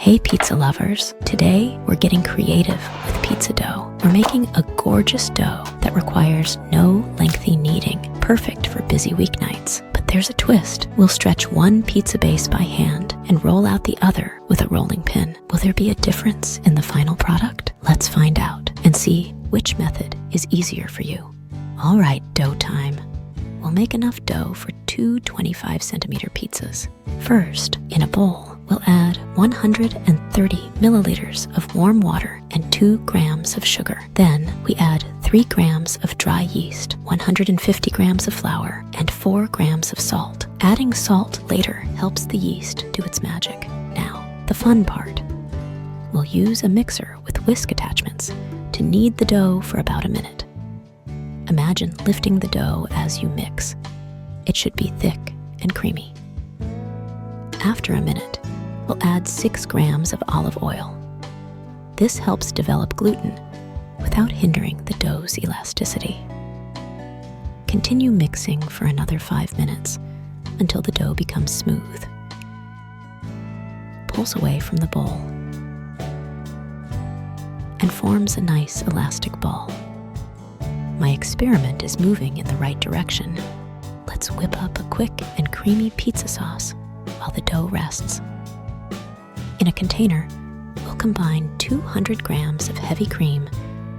Hey pizza lovers, today we're getting creative with pizza dough. We're making a gorgeous dough that requires no lengthy kneading, perfect for busy weeknights. But there's a twist. We'll stretch one pizza base by hand and roll out the other with a rolling pin. Will there be a difference in the final product? Let's find out and see which method is easier for you. All right, dough time. We'll make enough dough for two 25-centimeter pizzas. First, in a bowl, we'll add 130 milliliters of warm water and 2 grams of sugar. Then we add 3 grams of dry yeast, 150 grams of flour, and 4 grams of salt. Adding salt later helps the yeast do its magic. Now, the fun part. We'll use a mixer with whisk attachments to knead the dough for about a minute. Imagine lifting the dough as you mix. It should be thick and creamy. After a minute, we'll add 6 grams of olive oil. This helps develop gluten without hindering the dough's elasticity. Continue mixing for another 5 minutes until the dough becomes smooth. Pulls away from the bowl and forms a nice elastic ball. My experiment is moving in the right direction. Let's whip up a quick and creamy pizza sauce while the dough rests. In a container, we'll combine 200 grams of heavy cream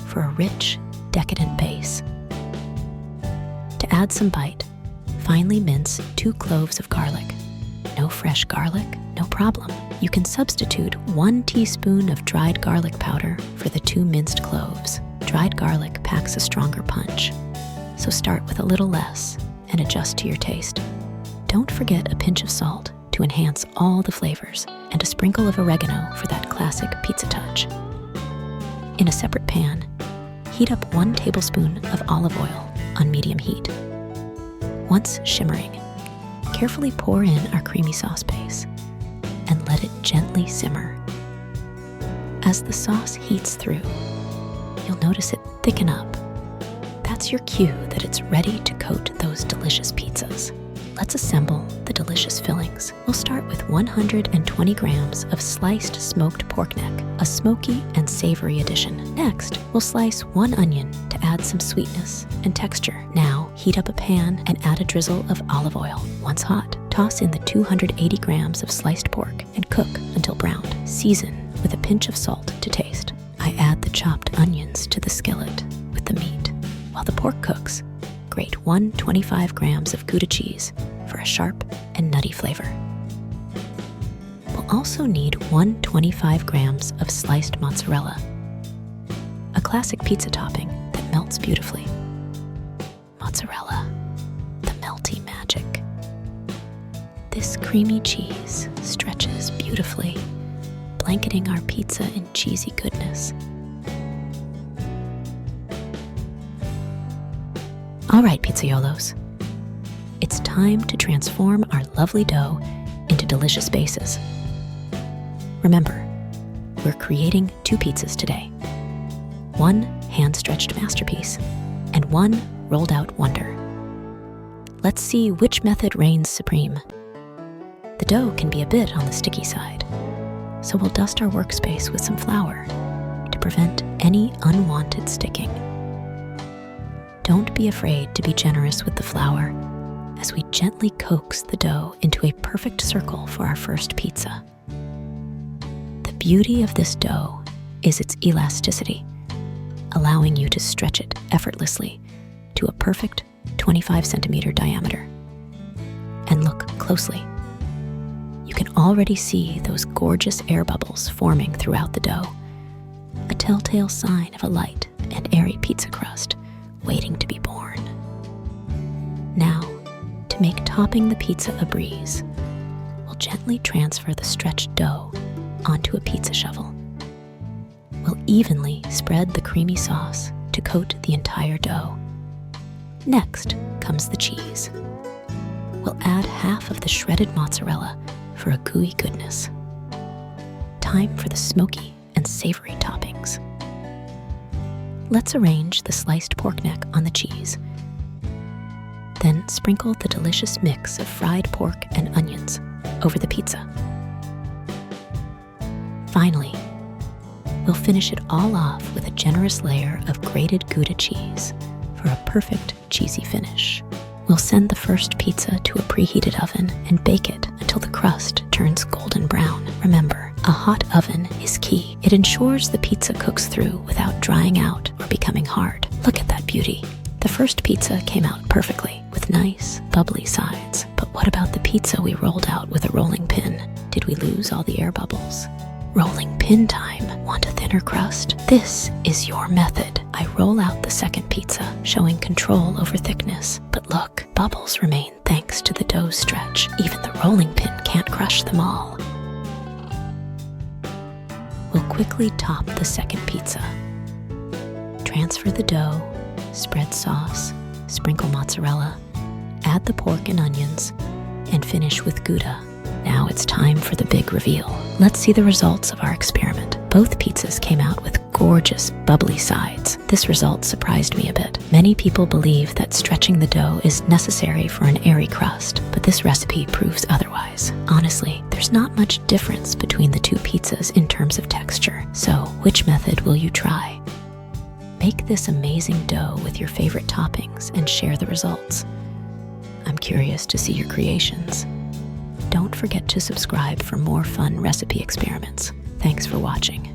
for a rich, decadent base. To add some bite, finely mince 2 cloves of garlic. No fresh garlic? No problem. You can substitute 1 teaspoon of dried garlic powder for the 2 minced cloves. Dried garlic packs a stronger punch, so start with a little less and adjust to your taste. Don't forget a pinch of salt to enhance all the flavors, and a sprinkle of oregano for that classic pizza touch. In a separate pan, heat up 1 tablespoon of olive oil on medium heat. Once shimmering, carefully pour in our creamy sauce base and let it gently simmer. As the sauce heats through, you'll notice it thicken up. That's your cue that it's ready to coat those delicious pizzas. Let's assemble the delicious fillings. We'll start with 120 grams of sliced smoked pork neck, a smoky and savory addition. Next, we'll slice 1 onion to add some sweetness and texture. Now, heat up a pan and add a drizzle of olive oil. Once hot, toss in the 280 grams of sliced pork and cook until browned. Season with a pinch of salt to taste. I add the chopped onions to the skillet with the meat. While the pork cooks, grate 125 grams of Gouda cheese for a sharp and nutty flavor. We'll also need 125 grams of sliced mozzarella, a classic pizza topping that melts beautifully. Mozzarella, the melty magic. This creamy cheese stretches beautifully, blanketing our pizza in cheesy goodness. All right, pizzaiolos, it's time to transform our lovely dough into delicious bases. Remember, we're creating 2 pizzas today. 1 hand-stretched masterpiece and 1 rolled-out wonder. Let's see which method reigns supreme. The dough can be a bit on the sticky side, so we'll dust our workspace with some flour to prevent any unwanted sticking. Don't be afraid to be generous with the flour as we gently coax the dough into a perfect circle for our first pizza. The beauty of this dough is its elasticity, allowing you to stretch it effortlessly to a perfect 25-centimeter diameter. And look closely. You can already see those gorgeous air bubbles forming throughout the dough, a telltale sign of a light and airy pizza crust waiting to be born. Now, to make topping the pizza a breeze, we'll gently transfer the stretched dough onto a pizza shovel. We'll evenly spread the creamy sauce to coat the entire dough. Next comes the cheese. We'll add half of the shredded mozzarella for a gooey goodness. Time for the smoky and savory toppings. Let's arrange the sliced pork neck on the cheese. Then sprinkle the delicious mix of fried pork and onions over the pizza. Finally, we'll finish it all off with a generous layer of grated Gouda cheese for a perfect cheesy finish. We'll send the first pizza to a preheated oven and bake it until the crust turns golden brown. Remember, a hot oven is key. It ensures the pizza cooks through without drying out or becoming hard. Look at that beauty. The first pizza came out perfectly with nice, bubbly sides. But what about the pizza we rolled out with a rolling pin? Did we lose all the air bubbles? Rolling pin time. Want a thinner crust? This is your method. I roll out the second pizza, showing control over thickness. But look, bubbles remain thanks to the dough stretch. Even the rolling pin can't crush them all. We'll quickly top the second pizza. Transfer the dough, spread sauce, sprinkle mozzarella, add the pork and onions, and finish with Gouda. Now it's time for the big reveal. Let's see the results of our experiment. Both pizzas came out with gorgeous, bubbly sides. This result surprised me a bit. Many people believe that stretching the dough is necessary for an airy crust, but this recipe proves otherwise. Honestly, there's not much difference between the two pizzas in terms of texture. So, which method will you try? Make this amazing dough with your favorite toppings and share the results. I'm curious to see your creations. Don't forget to subscribe for more fun recipe experiments. Thanks for watching.